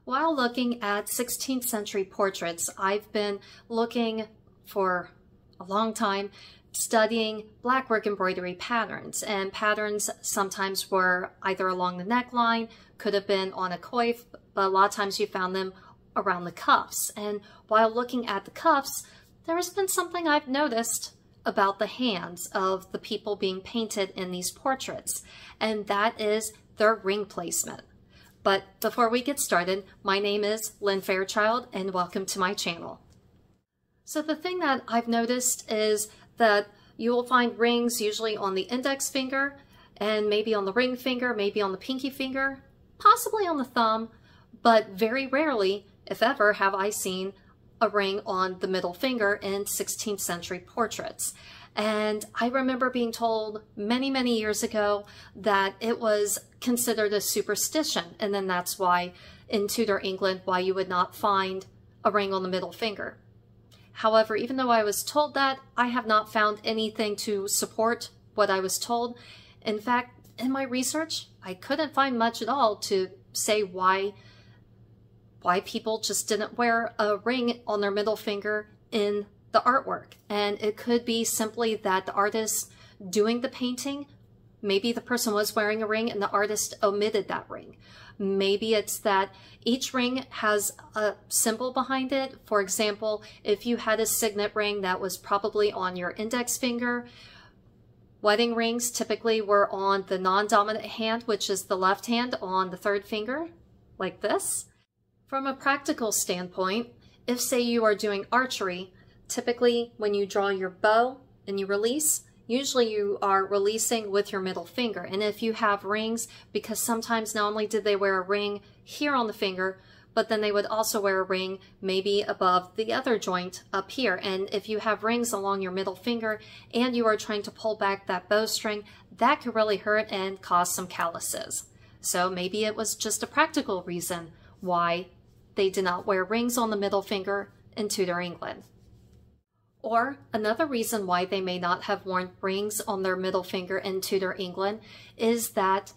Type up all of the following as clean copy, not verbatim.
While looking at 16th century portraits, I've been looking for a long time, studying blackwork embroidery patterns, and patterns sometimes were either along the neckline, could have been on a coif, but a lot of times you found them around the cuffs. And while looking at the cuffs, there has been something I've noticed about the hands of the people being painted in these portraits, and that is their ring placement. But before we get started, my name is Lynn Fairchild and welcome to my channel. So the thing that I've noticed is that you will find rings usually on the index finger and maybe on the ring finger, maybe on the pinky finger, possibly on the thumb, but very rarely, if ever, have I seen a ring on the middle finger in 16th century portraits. And I remember being told many, many years ago that it was considered a superstition. And then that's why in Tudor England, why you would not find a ring on the middle finger. However, even though I was told that, I have not found anything to support what I was told. In fact, in my research, I couldn't find much at all to say why people just didn't wear a ring on their middle finger in the artwork. And it could be simply that the artist doing the painting, maybe the person was wearing a ring and the artist omitted that ring. Maybe it's that each ring has a symbol behind it. For example, if you had a signet ring that was probably on your index finger, wedding rings typically were on the non-dominant hand, which is the left hand, on the third finger, like this. From a practical standpoint, if say you are doing archery, typically when you draw your bow and you release, usually you are releasing with your middle finger. And if you have rings, because sometimes not only did they wear a ring here on the finger, but then they would also wear a ring maybe above the other joint up here. And if you have rings along your middle finger and you are trying to pull back that bowstring, that could really hurt and cause some calluses. So maybe it was just a practical reason why they did not wear rings on the middle finger in Tudor England. Or another reason why they may not have worn rings on their middle finger in Tudor England is that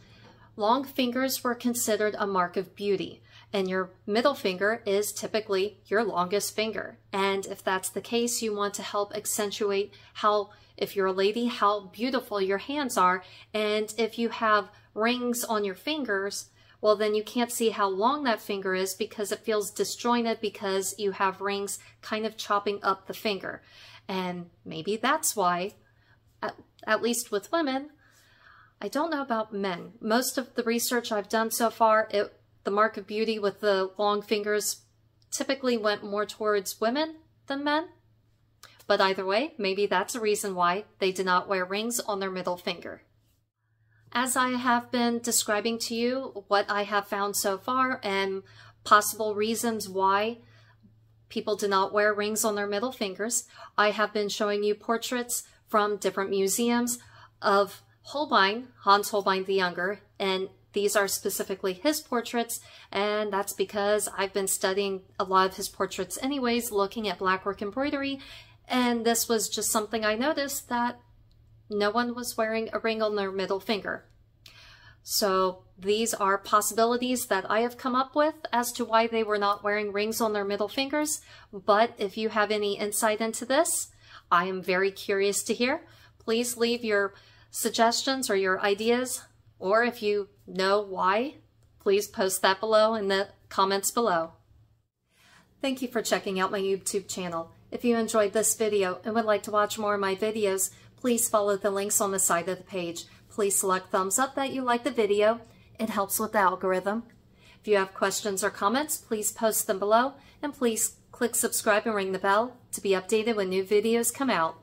long fingers were considered a mark of beauty, and your middle finger is typically your longest finger. And if that's the case, you want to help accentuate how, if you're a lady, how beautiful your hands are. And if you have rings on your fingers, well, then you can't see how long that finger is because it feels disjointed because you have rings kind of chopping up the finger. And maybe that's why, at least with women, I don't know about men. Most of the research I've done so far, the mark of beauty with the long fingers typically went more towards women than men. But either way, maybe that's a reason why they did not wear rings on their middle finger. As I have been describing to you what I have found so far and possible reasons why people do not wear rings on their middle fingers, I have been showing you portraits from different museums of Holbein, Hans Holbein the Younger, and these are specifically his portraits, and that's because I've been studying a lot of his portraits anyways, looking at blackwork embroidery, and this was just something I noticed, that no one was wearing a ring on their middle finger. So these are possibilities that I have come up with as to why they were not wearing rings on their middle fingers. But if you have any insight into this, I am very curious to hear. Please leave your suggestions or your ideas, or if you know why, please post that below in the comments below. Thank you for checking out my YouTube channel. If you enjoyed this video and would like to watch more of my videos, please follow the links on the side of the page. Please select thumbs up that you like the video. It helps with the algorithm. If you have questions or comments, please post them below, and please click subscribe and ring the bell to be updated when new videos come out.